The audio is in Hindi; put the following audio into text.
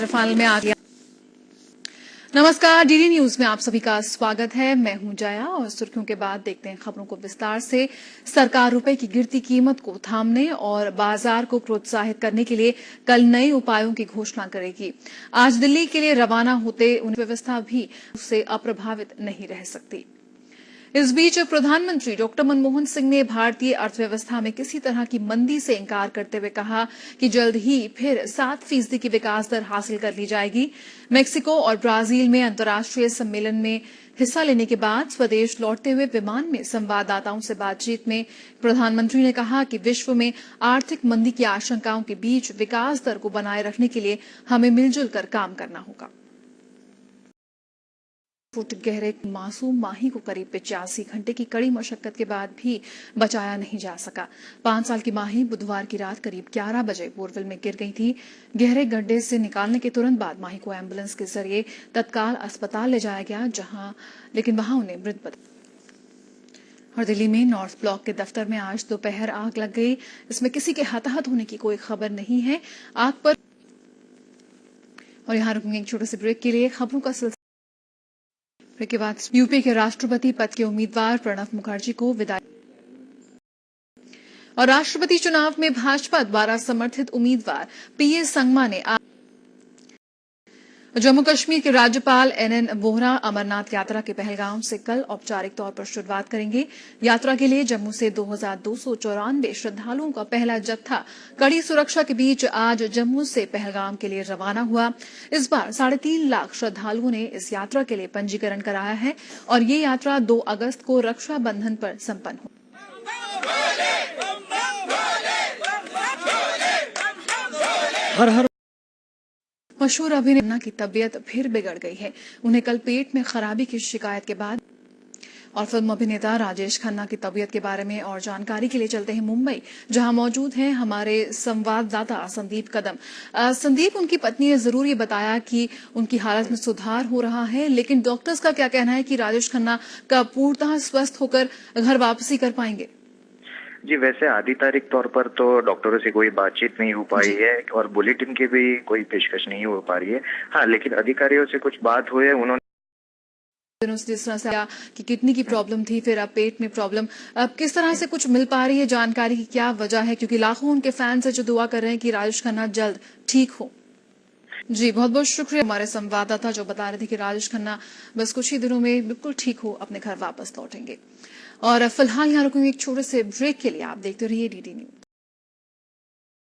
फाइनल में आ गया। नमस्कार, डीडी न्यूज में आप सभी का स्वागत है। मैं हूं जया और सुर्खियों के बाद देखते हैं खबरों को विस्तार से। सरकार रुपए की गिरती कीमत को थामने और बाजार को प्रोत्साहित करने के लिए कल नए उपायों की घोषणा करेगी। आज दिल्ली के लिए रवाना होते उन्हें व्यवस्था भी उससे अप्रभावित नहीं रह सकती। इस बीच प्रधानमंत्री डॉक्टर मनमोहन सिंह ने भारतीय अर्थव्यवस्था में किसी तरह की मंदी से इंकार करते हुए कहा कि जल्द ही फिर 7% की विकास दर हासिल कर ली जाएगी। मेक्सिको और ब्राजील में अंतर्राष्ट्रीय सम्मेलन में हिस्सा लेने के बाद स्वदेश लौटते हुए विमान में संवाददाताओं से बातचीत में प्रधानमंत्री ने कहा कि विश्व में आर्थिक मंदी की आशंकाओं के बीच विकास दर को बनाए रखने के लिए हमें मिलजुल कर काम करना होगा। फुट गहरे मासूम माही को करीब 85 घंटे की कड़ी मशक्कत के बाद भी बचाया नहीं जा सका। 5 साल की माही बुधवार की रात करीब 11 बजे बोरवेल में गिर गई थी। गहरे गड्ढे से निकालने के तुरंत बाद माही को एम्बुलेंस के जरिए तत्काल अस्पताल ले जाया गया, लेकिन वहां उन्हें मृत बताया। और दिल्ली में नॉर्थ ब्लॉक के दफ्तर में आज दोपहर आग लग गई। इसमें किसी के हताहत होने की कोई खबर नहीं है। आग पर और यहां रुकेंगे एक छोटे से ब्रेक के लिए। खबरों का सिलसिला के बाद यूपी के राष्ट्रपति पद के उम्मीदवार प्रणब मुखर्जी को विदाई। और राष्ट्रपति चुनाव में भाजपा द्वारा समर्थित उम्मीदवार पीए संगमा ने जम्मू कश्मीर के राज्यपाल एनएन वोहरा अमरनाथ यात्रा के पहलगाम से कल औपचारिक तौर पर शुरुआत करेंगे। यात्रा के लिए जम्मू से 2294 श्रद्धालुओं का पहला जत्था कड़ी सुरक्षा के बीच आज जम्मू से पहलगाम के लिए रवाना हुआ। इस बार 3.5 लाख श्रद्धालुओं ने इस यात्रा के लिए पंजीकरण कराया है और ये यात्रा 2 अगस्त को रक्षाबंधन पर संपन्न हुई। हर हर मशहूर अभिनेता की तबीयत फिर बिगड़ गई है। उन्हें कल पेट में खराबी की शिकायत के बाद और फिल्म अभिनेता राजेश खन्ना की तबीयत के बारे में और जानकारी के लिए चलते हैं मुंबई, जहां मौजूद हैं हमारे संवाददाता संदीप कदम। संदीप, उनकी पत्नी ने जरूर ये बताया कि उनकी हालत में सुधार हो रहा है, लेकिन डॉक्टर्स का क्या कहना है कि राजेश खन्ना का पूर्णतः स्वस्थ होकर घर वापसी कर पाएंगे? जी, वैसे आधिकारिक तौर पर तो डॉक्टरों से कोई बातचीत नहीं हो पाई है और बुलेटिन की भी कोई पेशकश नहीं हो पा रही है। हाँ, लेकिन अधिकारियों से कुछ बात हुई है। उन्होंने जिस तरह से कि किडनी की प्रॉब्लम थी, फिर अब पेट में प्रॉब्लम, अब किस तरह से कुछ मिल पा रही है जानकारी की क्या वजह है? क्योंकि लाखों उनके फैंस है जो दुआ कर रहे हैं कि राजेश खन्ना जल्द ठीक हो। जी, बहुत बहुत शुक्रिया हमारे संवाददाता जो बता रहे थे कि राजेश खन्ना बस कुछ ही दिनों में बिल्कुल ठीक हो, अपने घर वापस लौटेंगे। और फिलहाल यहाँ रुकेंगे एक छोटे से ब्रेक के लिए। आप देखते रहिए डीडी न्यूज।